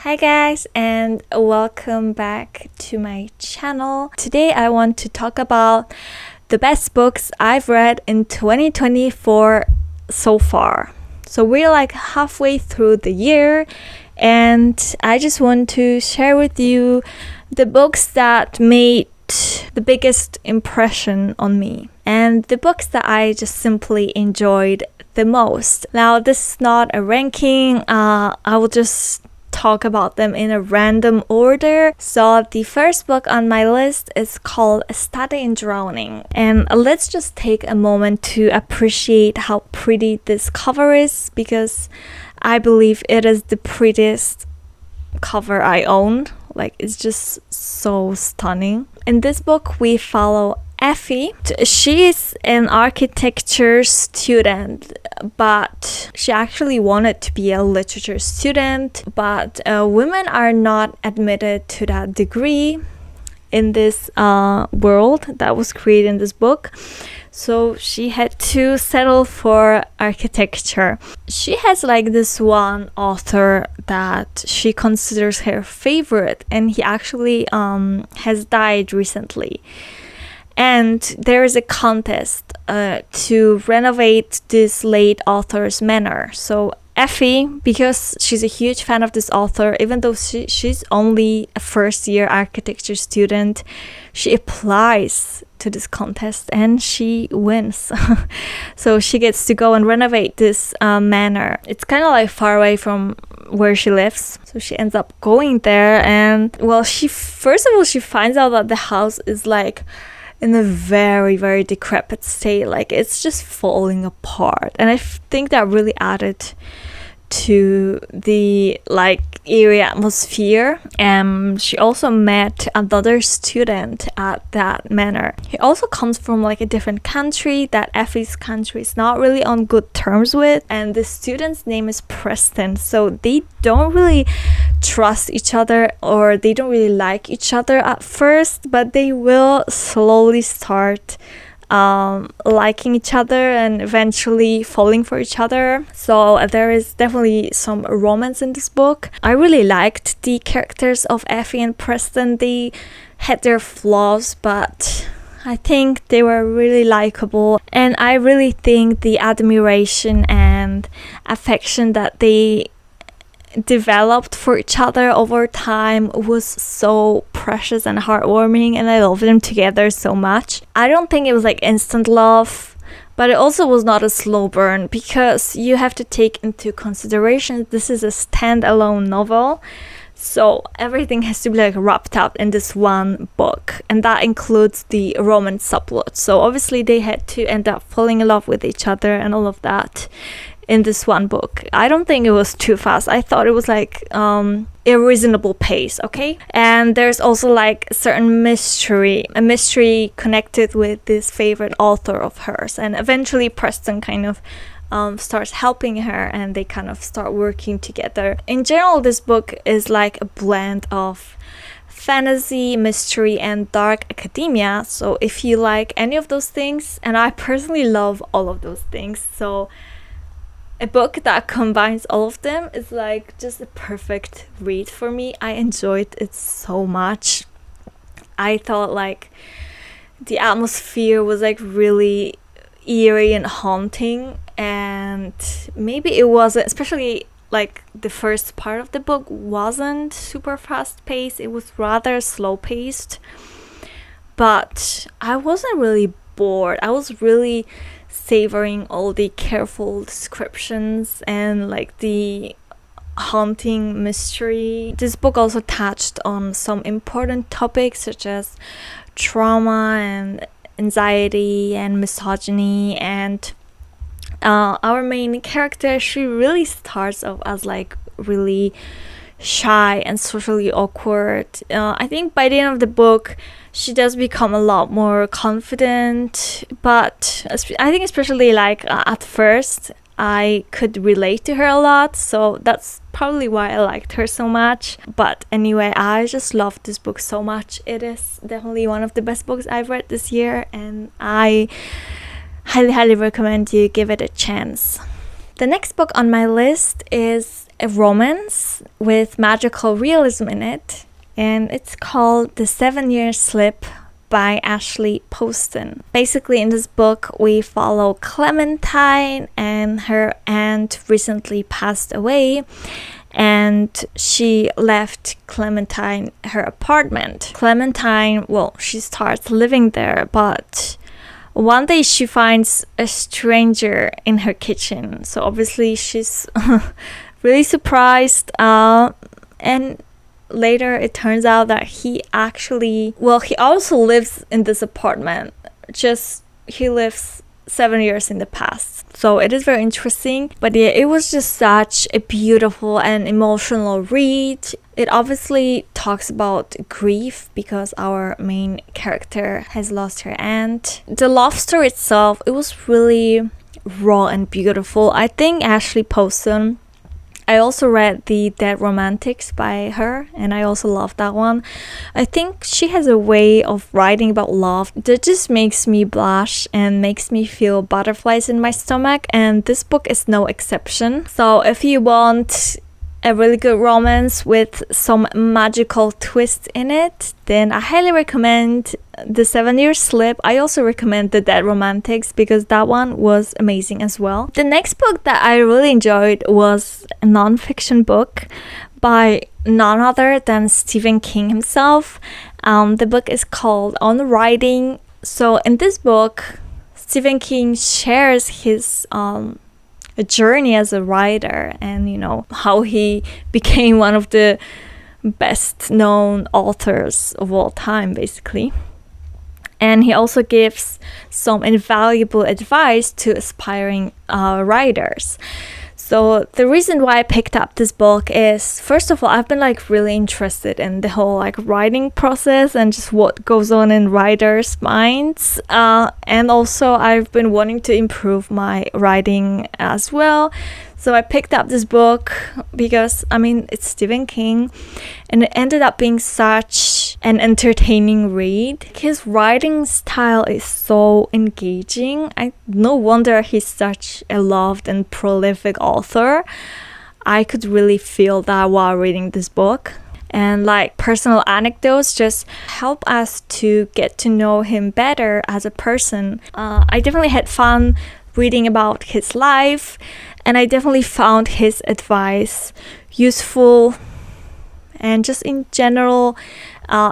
Hi guys, and welcome back to my channel. Today I want to talk about the best books I've read in 2024 so far. So we're like halfway through the year, and I just want to share with you the books that made the biggest impression on me and the books that I just simply enjoyed the most. Now, this is not a ranking. I will just talk about them in a random order. So the first book on my list is called A Study in Drowning, and let's just take a moment to appreciate how pretty this cover is, because I believe it is the prettiest cover I own. Like, it's just so stunning. In this book we follow Effie. She's an architecture student, but she actually wanted to be a literature student, but women are not admitted to that degree in this world that was created in this book. So she had to settle for architecture. She has like this one author that she considers her favorite, and he actually has died recently. And there is a contest to renovate this late author's manor. So Effie, because she's a huge fan of this author, even though she's only a first-year architecture student, she applies to this contest and she wins. So she gets to go and renovate this manor. It's kind of like far away from where she lives, so she ends up going there. And well, she finds out that the house is like in a very, very decrepit state. Like, it's just falling apart, and I think that really added to the like eerie atmosphere. She also met another student at that manor. He also comes from like a different country that Effie's country is not really on good terms with, and the student's name is Preston. So they don't really trust each other, or they don't really like each other at first, but they will slowly start liking each other and eventually falling for each other. So there is definitely some romance in this book. I really liked the characters of Effie and Preston. They had their flaws, but I think they were really likable, and I really think the admiration and affection that they developed for each other over time was so precious and heartwarming, and I love them together so much. I don't think it was like instant love, but it also was not a slow burn, because you have to take into consideration this is a standalone novel, so everything has to be like wrapped up in this one book, and that includes the romance subplot. So obviously they had to end up falling in love with each other and all of that in this one book. I don't think it was too fast. I thought it was like a reasonable pace, okay? And there's also like a certain a mystery connected with this favorite author of hers, and eventually Preston kind of starts helping her, and they kind of start working together. In general, this book is like a blend of fantasy, mystery, and dark academia. So if you like any of those things, and I personally love all of those things, so a book that combines all of them is like just a perfect read for me. I enjoyed it so much. I thought like the atmosphere was like really eerie and haunting, and maybe it wasn't, especially like the first part of the book wasn't super fast paced. It was rather slow paced, but I wasn't really bored. I was really savoring all the careful descriptions and like the haunting mystery. This book also touched on some important topics such as trauma and anxiety and misogyny, and our main character, she really starts off as like really shy and socially awkward. I think by the end of the book she does become a lot more confident, but I think especially like at first I could relate to her a lot, so that's probably why I liked her so much. But anyway, I just love this book so much. It is definitely one of the best books I've read this year, and I highly recommend you give it a chance. The next book on my list is a romance with magical realism in it, and it's called The 7-Year Slip by Ashley Poston. Basically, in this book, we follow Clementine, and her aunt recently passed away, and she left Clementine her apartment. Clementine, well, she starts living there, but one day she finds a stranger in her kitchen. So obviously she's really surprised, and later it turns out that he also lives in this apartment, just he lives 7 years in the past. So it is very interesting, but yeah, it was just such a beautiful and emotional read. It obviously talks about grief because our main character has lost her aunt. The love story itself, it was really raw and beautiful. I think Ashley Poston, I also read The Dead Romantics by her, and I also love that one. I think she has a way of writing about love that just makes me blush and makes me feel butterflies in my stomach, and this book is no exception. So if you want a really good romance with some magical twist in it, then I highly recommend The 7-Year Slip. I also recommend The Dead Romantics because that one was amazing as well. The next book that I really enjoyed was a non-fiction book by none other than Stephen King himself. The book is called On Writing. So in this book, Stephen King shares his a journey as a writer, and how he became one of the best known authors of all time, basically. And he also gives some invaluable advice to aspiring writers. So the reason why I picked up this book is, first of all, I've been really interested in the whole writing process and just what goes on in writers' minds. And also I've been wanting to improve my writing as well. So I picked up this book because, it's Stephen King, and it ended up being such an entertaining read. His writing style is so engaging. No wonder he's such a loved and prolific author. I could really feel that while reading this book. And personal anecdotes just help us to get to know him better as a person. I definitely had fun reading about his life, and I definitely found his advice useful. And just in general,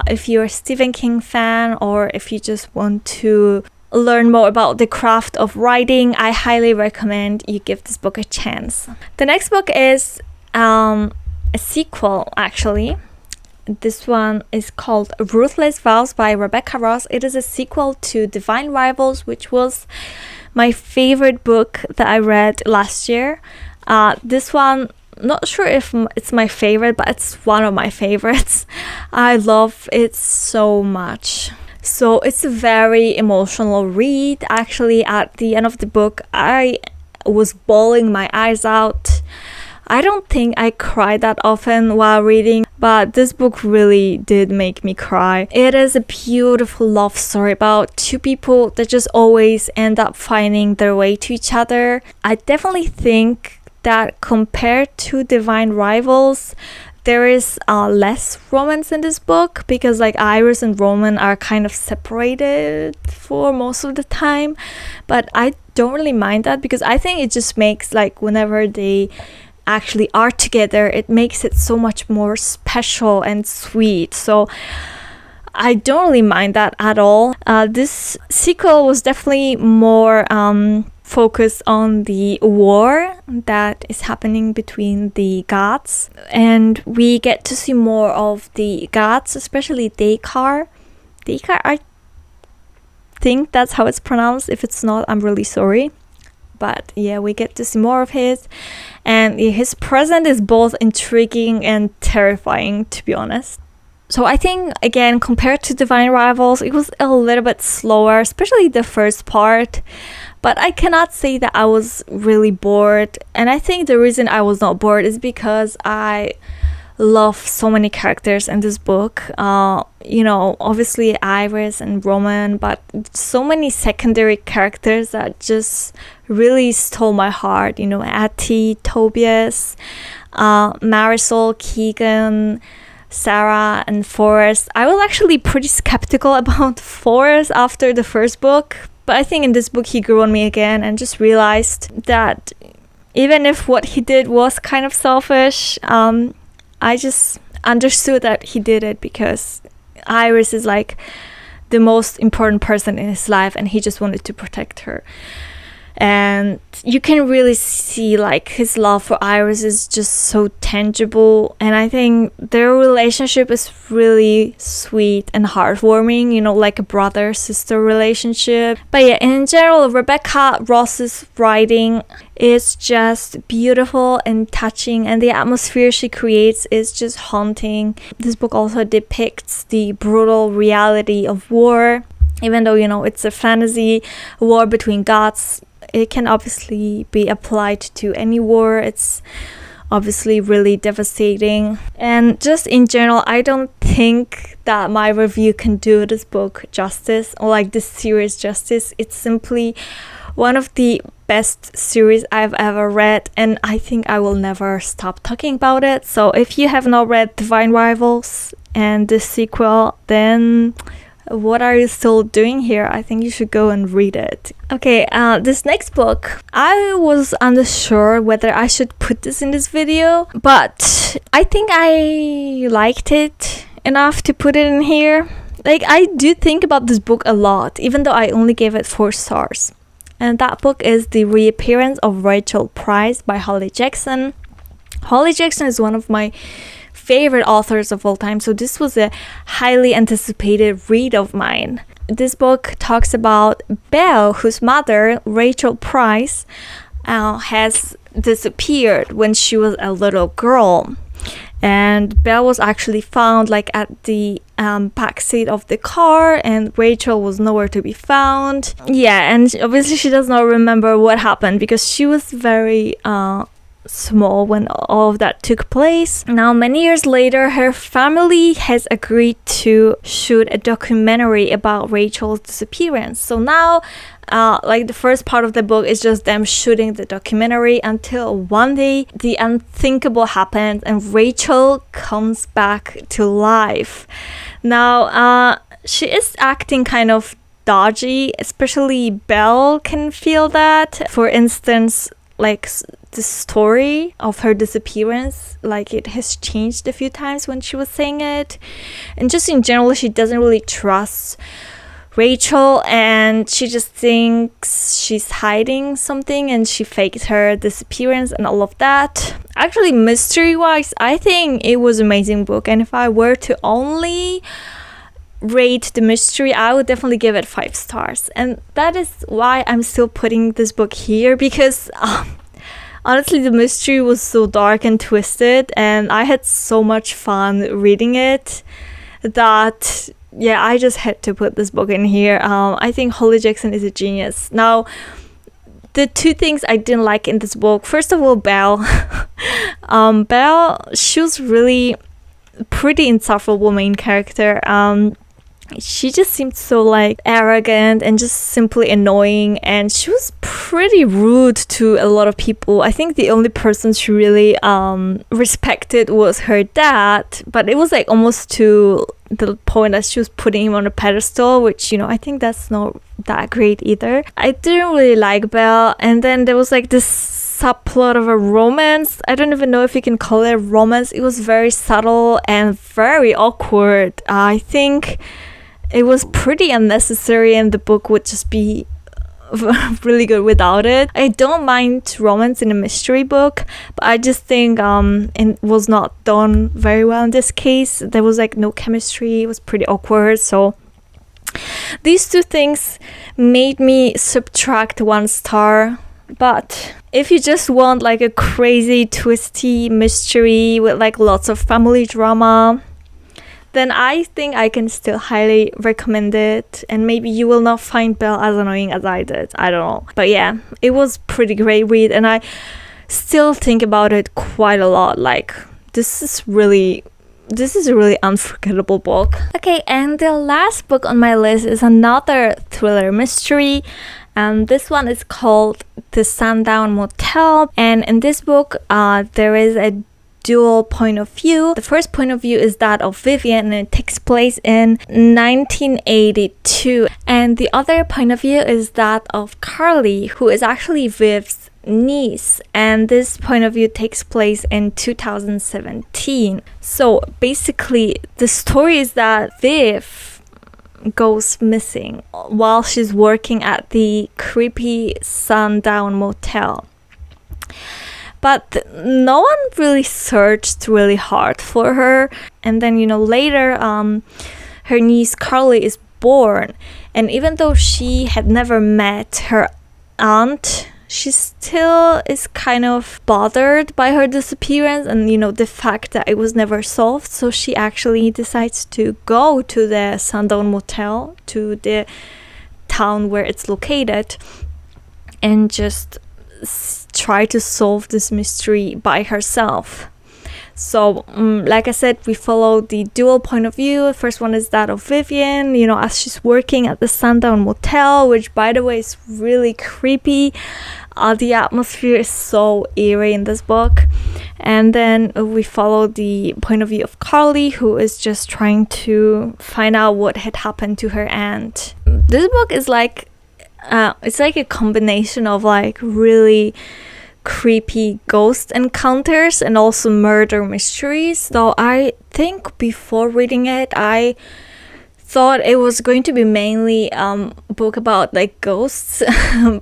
if you're a Stephen King fan, or if you just want to learn more about the craft of writing, I highly recommend you give this book a chance. The next book is a sequel, actually. This one is called Ruthless Vows by Rebecca Ross. It is a sequel to Divine Rivals, which was my favorite book that I read last year. This one, not sure if it's my favorite, but it's one of my favorites. I love it so much. So it's a very emotional read. Actually, at the end of the book, I was bawling my eyes out. I don't think I cry that often while reading, but this book really did make me cry. It is a beautiful love story about two people that just always end up finding their way to each other. I definitely think that compared to Divine Rivals, there is less romance in this book because Iris and Roman are kind of separated for most of the time. But I don't really mind that because I think it just makes whenever they actually are together, it makes it so much more special and sweet. So I don't really mind that at all. This sequel was definitely more focused on the war that is happening between the gods, and we get to see more of the gods, especially Dakar. I think that's how it's pronounced. If it's not, I'm really sorry. But yeah, we get to see more of his, and his presence is both intriguing and terrifying, to be honest. So I think, again, compared to Divine Rivals, it was a little bit slower, especially the first part. But I cannot say that I was really bored. And I think the reason I was not bored is because I love so many characters in this book. Obviously Iris and Roman, but so many secondary characters that just really stole my heart. Atty, Tobias, Marisol, Keegan, Sarah, and Forrest. I was actually pretty skeptical about Forrest after the first book, but I think in this book he grew on me again and just realized that even if what he did was kind of selfish, I just understood that he did it because Iris is like the most important person in his life and he just wanted to protect her. And you can really see like his love for Iris is just so tangible, and I think their relationship is really sweet and heartwarming, like a brother-sister relationship. But yeah, in general, Rebecca Ross's writing is just beautiful and touching, and the atmosphere she creates is just haunting. This book also depicts the brutal reality of war. Even though, it's a fantasy war between gods, it can obviously be applied to any war. It's obviously really devastating. And just in general, I don't think that my review can do this book justice, or like this series justice. It's simply one of the best series I've ever read, and I think I will never stop talking about it. So if you have not read Divine Rivals and the sequel, then what are you still doing here? I think you should go and read it. Okay, this next book, I was unsure whether I should put this in this video, but I think I liked it enough to put it in here. Like, I do think about this book a lot, even though I only gave it 4 stars. And that book is The Reappearance of Rachel Price by Holly Jackson. Holly Jackson is one of my favorite authors of all time, so this was a highly anticipated read of mine. This book talks about Belle, whose mother, Rachel Price, has disappeared when she was a little girl. And Belle was actually found like at the backseat of the car, and Rachel was nowhere to be found. Yeah, and obviously she does not remember what happened because she was very small when all of that took place. Now, many years later, her family has agreed to shoot a documentary about Rachel's disappearance. So now, like the first part of the book is just them shooting the documentary until one day the unthinkable happens and Rachel comes back to life. Now, she is acting kind of dodgy, especially Belle can feel that. For instance, like the story of her disappearance, like it has changed a few times when she was saying it, and just in general she doesn't really trust Rachel, and she just thinks she's hiding something, and she faked her disappearance and all of that. Actually, mystery wise, I think it was an amazing book, and if I were to only rate the mystery, I would definitely give it 5 stars. And that is why I'm still putting this book here, because honestly the mystery was so dark and twisted, and I had so much fun reading it that yeah, I just had to put this book in here. I think Holly Jackson is a genius. Now, the 2 things I didn't like in this book, first of all, Belle. Belle, she was really pretty insufferable main character. She just seemed so like arrogant and just simply annoying, and she was pretty rude to a lot of people. I think the only person she really respected was her dad, but it was like almost to the point that she was putting him on a pedestal, which, you know, I think that's not that great either. I didn't really like Belle, and then there was like this subplot of a romance. I don't even know if you can call it a romance. It was very subtle and very awkward. I think it was pretty unnecessary, and the book would just be really good without it. I don't mind romance in a mystery book, but I just think it was not done very well in this case. There was like no chemistry. It was pretty awkward. So these 2 things made me subtract 1 star. But if you just want like a crazy twisty mystery with like lots of family drama, then I think I can still highly recommend it, and maybe you will not find Belle as annoying as I did. I don't know. But yeah, it was pretty great read, and I still think about it quite a lot. Like, this is a really unforgettable book. Okay, and the last book on my list is another thriller mystery, and this one is called The Sun Down Motel. And in this book, there is a dual point of view. The first point of view is that of Vivian, and it takes place in 1982. And the other point of view is that of Carly, who is actually Viv's niece, and this point of view takes place in 2017. So basically the story is that Viv goes missing while she's working at the creepy Sun Down Motel, but no one really searched really hard for her. And then later her niece Carly is born, and even though she had never met her aunt, she still is kind of bothered by her disappearance and the fact that it was never solved. So she actually decides to go to the Sun Down Motel, to the town where it's located, and just try to solve this mystery by herself. So like I said, we follow the dual point of view. The first one is that of Vivian, as she's working at the Sun Down Motel, which by the way is really creepy. The atmosphere is so eerie in this book. And then we follow the point of view of Carly, who is just trying to find out what had happened to her aunt. This book is like it's like a combination of like really creepy ghost encounters and also murder mysteries. So I think before reading it, I thought it was going to be mainly a book about like ghosts,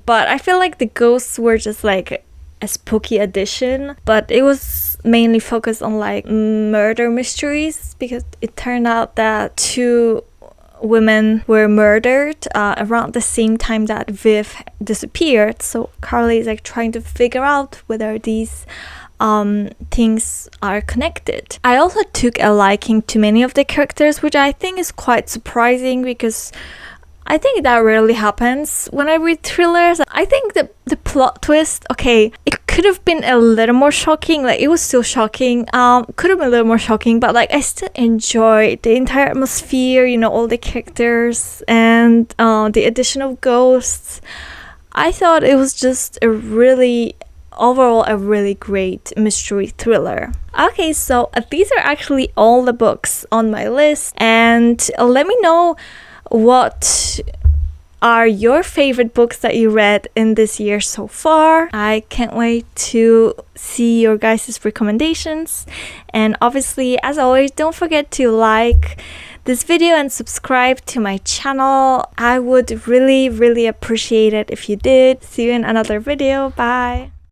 but I feel like the ghosts were just like a spooky addition, but it was mainly focused on like murder mysteries, because it turned out that two women were murdered around the same time that Viv disappeared. So Carly is like trying to figure out whether these things are connected. I also took a liking to many of the characters, which I think is quite surprising, because I think that rarely happens when I read thrillers. I think the plot twist, okay, it could have been a little more shocking. Like, it was still shocking. Could have been a little more shocking, but like I still enjoyed the entire atmosphere, all the characters and the addition of ghosts. I thought it was just overall a really great mystery thriller. Okay, so these are actually all the books on my list, and let me know what are your favorite books that you read in this year so far. I can't wait to see your guys' recommendations. And obviously, as always, don't forget to like this video and subscribe to my channel. I would really, really appreciate it if you did. See you in another video. Bye.